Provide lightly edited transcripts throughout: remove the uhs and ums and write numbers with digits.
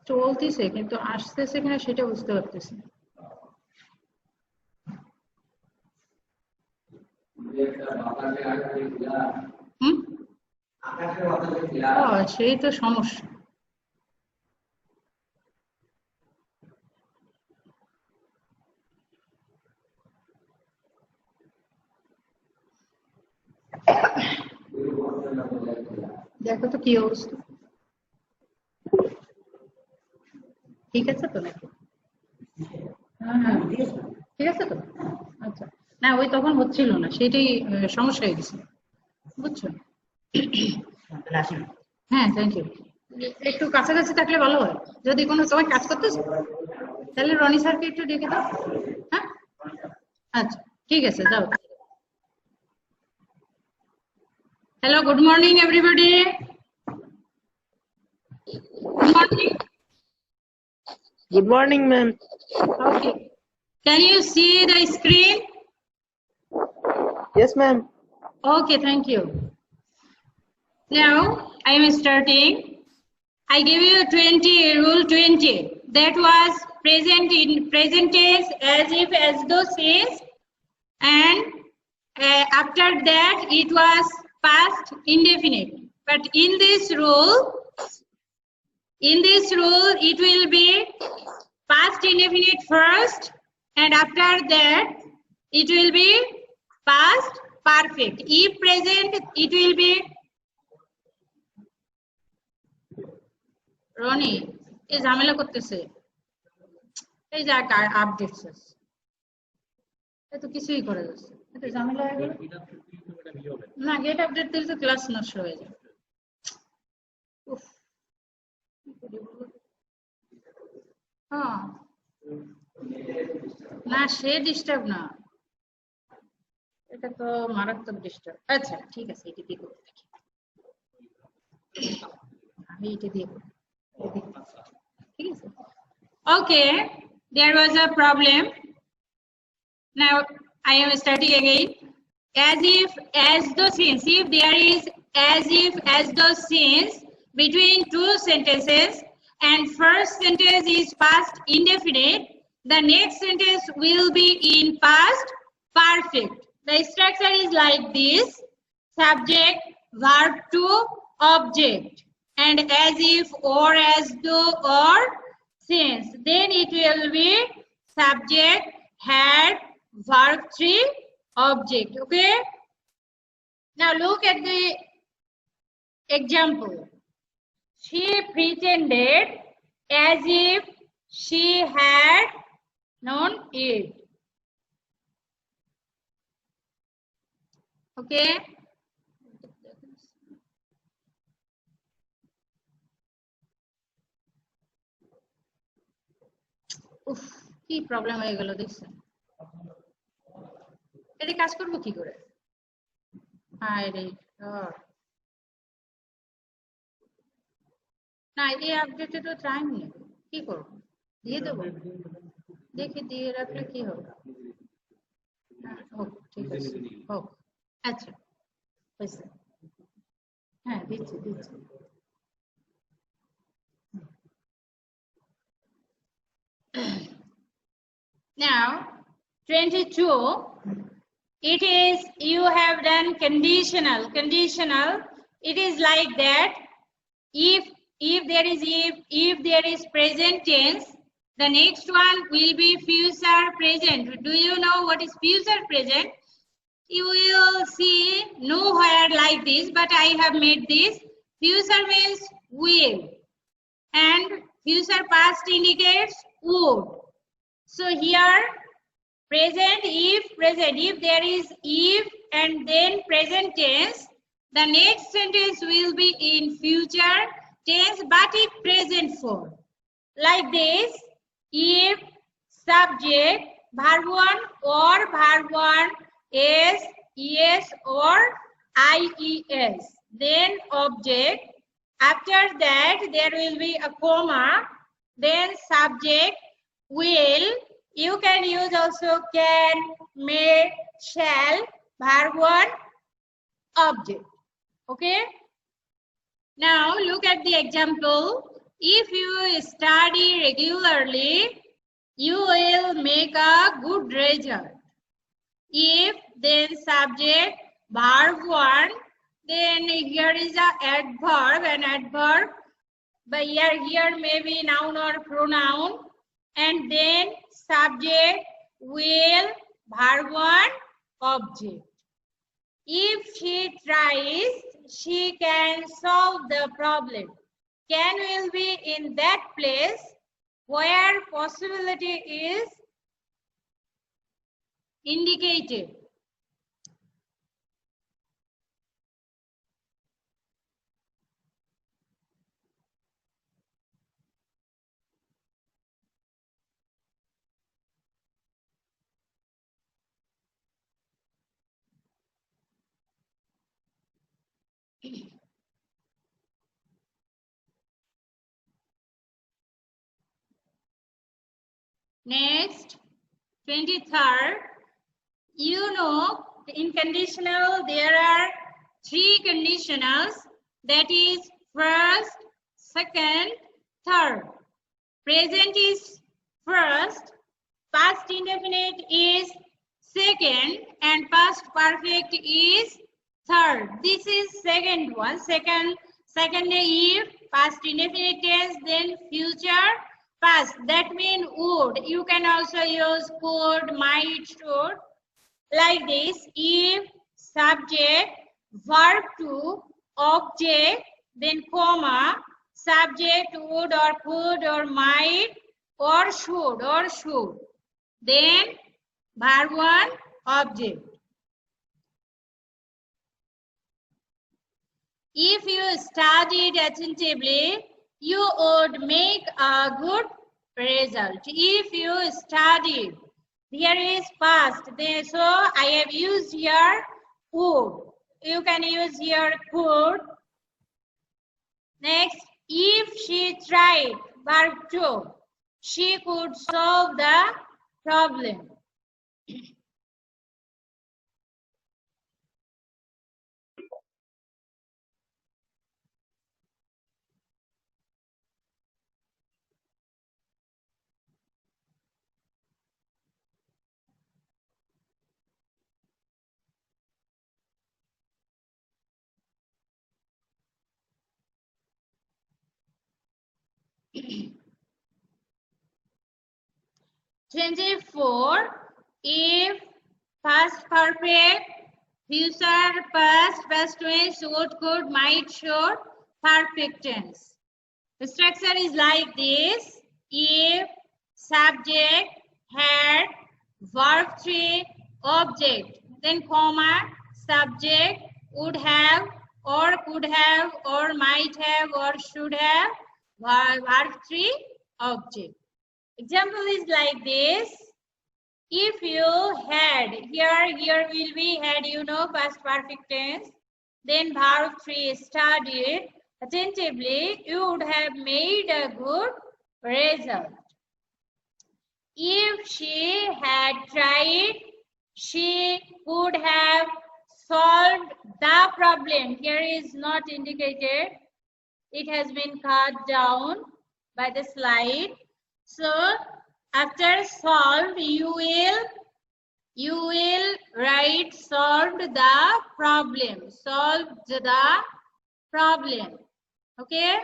চলতেছে কিন্তু আসতেছে কিনা সেটা বুঝতে পারতেছি না। সেই তো সমস্যা। দেখো তো কি অবস্থা, ঠিক আছে তো নাকি? ঠিক আছে তো? আচ্ছা, না ওই তখন হচ্ছিল না, সেটাই সমস্যা হয়ে গেছে, বুঝছো? হ্যাঁ, থ্যাংক ইউ। একটু কাছাকাছি থাকলে ভালো হয়, যদি কোনো সময় কাজ করতেছে তাহলে রনি স্যারকে একটু ডেকে দাও। হ্যাঁ, আচ্ছা, ঠিক আছে, যাও। Hello, good morning everybody. Good morning. Good morning, ma'am. Okay, can you see the screen? Yes, ma'am. Okay, thank you. Now I am starting. I give you 20, rule 20. That was present in present tense, as if, as though, since, and after that it was past indefinite. But in this rule it will be past indefinite first, and after that it will be past perfect. If present, it will be Roni এই ঝামেলা করতেছে, এই যে update এত কিছুই করে যাচ্ছে, এত ঝামেলা হয়ে গেল না। গেট আপডেট দিলে তো ক্লাস নষ্ট হয়ে যায়। হ্যাঁ, না সে ডিস্টার্ব না, এটা তো মারাত্মক ডিস্টার্ব। আচ্ছা ঠিক আছে, এটা দিয়ে করতে থাকি, আমি এটা দিয়ে ঠিক আছে। ওকে, there was a problem. Now I am starting again. As if, as though, since. If there is as if, as though, since between two sentences and first sentence is past indefinite, the next sentence will be in past perfect. The structure is like this: subject, verb to object, and as if, or as though, or since. Then it will be subject, had, verb 3, object. Okay, now look at the example. She pretended as if she had known it. Okay, উফ কি problem হয়ে গেল দেখছেন, এটা কাজ করবো কি করে? হায় রে, না এই আপডেটে তো টাইম নেই, কি করবো? দিয়ে দেবো, দেখি দিয়ে রাখলে কি হবে। হোক, ঠিক আছে, হোক। আচ্ছা হয়েছে, হ্যাঁ দিচ্ছি দিচ্ছি। Now 22, it is, you have done conditional. It is like that: if there is present tense, the next one will be future present. Do you know what is future present? You will see nowhere like this, but I have made this. Future means will, and future past indicates would. So here present, if there is if and then present tense, the next sentence will be in future tense but in present form. Like this: if, subject, verb 1 or verb 1 is yes or ies, then object. After that there will be a comma, then subject, will. You can use also can, may, shall, verb 1, object. Okay, now look at the example. If you study regularly, you will make a good result. If, then subject, verb 1, then here is a adverb, an adverb, but here may be noun or pronoun, and then subject, will, verb 1, object. If she tries, she can solve the problem. Can will be in that place where possibility is indicated. Next, 23rd, you know, in conditional there are three conditionals, that is first, second, third. Present is first, past indefinite is second, and past perfect is third. This is second one. Second if, past indefinite tense, then future past. That means would. You can also use could, might, should. Like this: if, subject, verb to, object, then comma, subject would or could or might or should. Then verb 1, object. If you studied attentively, you would make a good result. If you studied, here is past. So I have used here would. You can use here could. Next, if she tried, verb 2, she could solve the problem. Twenty-four, if, past perfect, future past, past tense, should, could, might, should, perfect tense. The structure is like this: if, subject, had, verb 3, object, then comma, subject, would have, or could have, or might have, or should have, verb 3, object. Example is like this: if you had, here will be had, you know, past perfect tense, then verb 3, studied attentively, you would have made a good result. If she had tried, she could have solved the problem. Here is not indicated. It has been cut down by the slide. So after solve, you will write solved the problem. Solved the problem. Okay.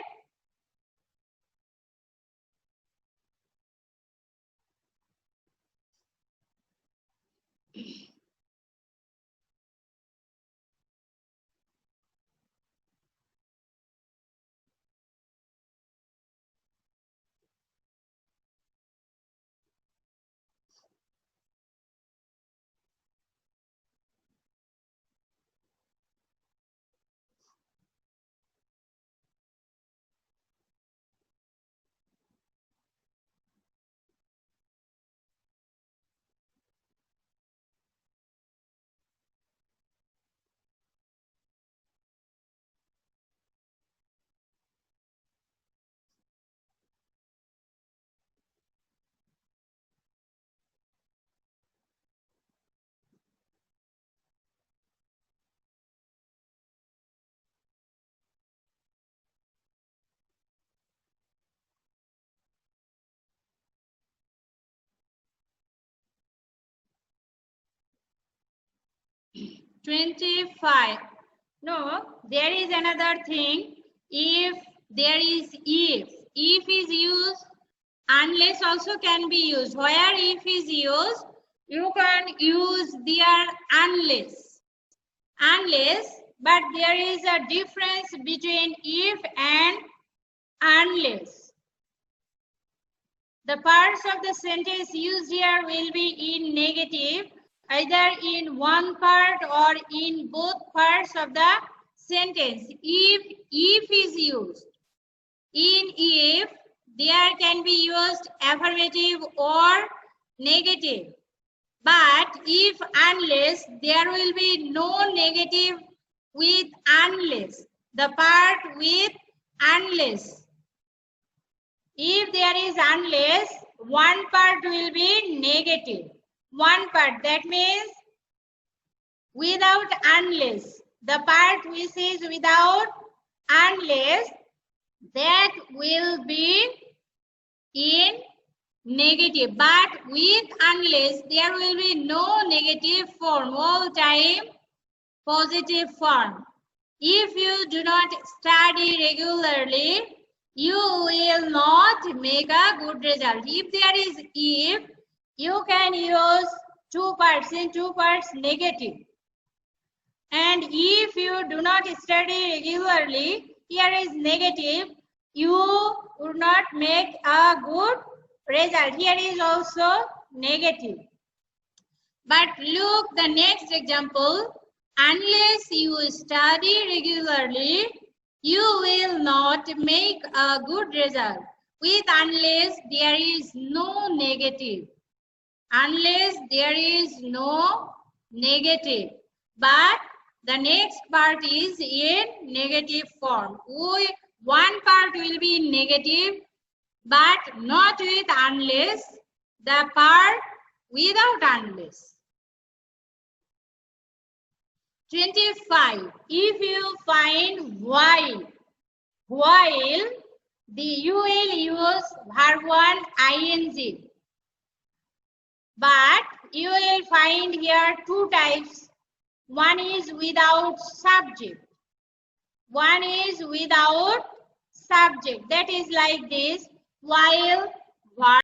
25. No, there is another thing. If there is if is used, unless also can be used. Where if is used, you can use their unless. Unless, but there is a difference between if and unless. The parts of the sentence used here will be in negative, either in one part or in both parts of the sentence. If is used. In if, there can be used affirmative or negative. But if unless, there will be no negative with unless. The part with unless. If there is unless, one part will be negative. One part, that means without unless. The part which is without unless, that will be in negative. But with unless, there will be no negative form, all time positive form. If you do not study regularly, you will not make a good result. If there is if, you can use two parts, in two parts negative. And if you do not study regularly, here is negative, you would not make a good result. Here is also negative. But look the next example. Unless you study regularly, you will not make a good result. With unless, there is no negative. Unless there is no negative. But the next part is in negative form. One part will be negative, but not with unless. The part without unless. 25. If you find while, you will use verb 1 ing. But you will find here two types. One is without subject. One is without subject. That is like this. While verb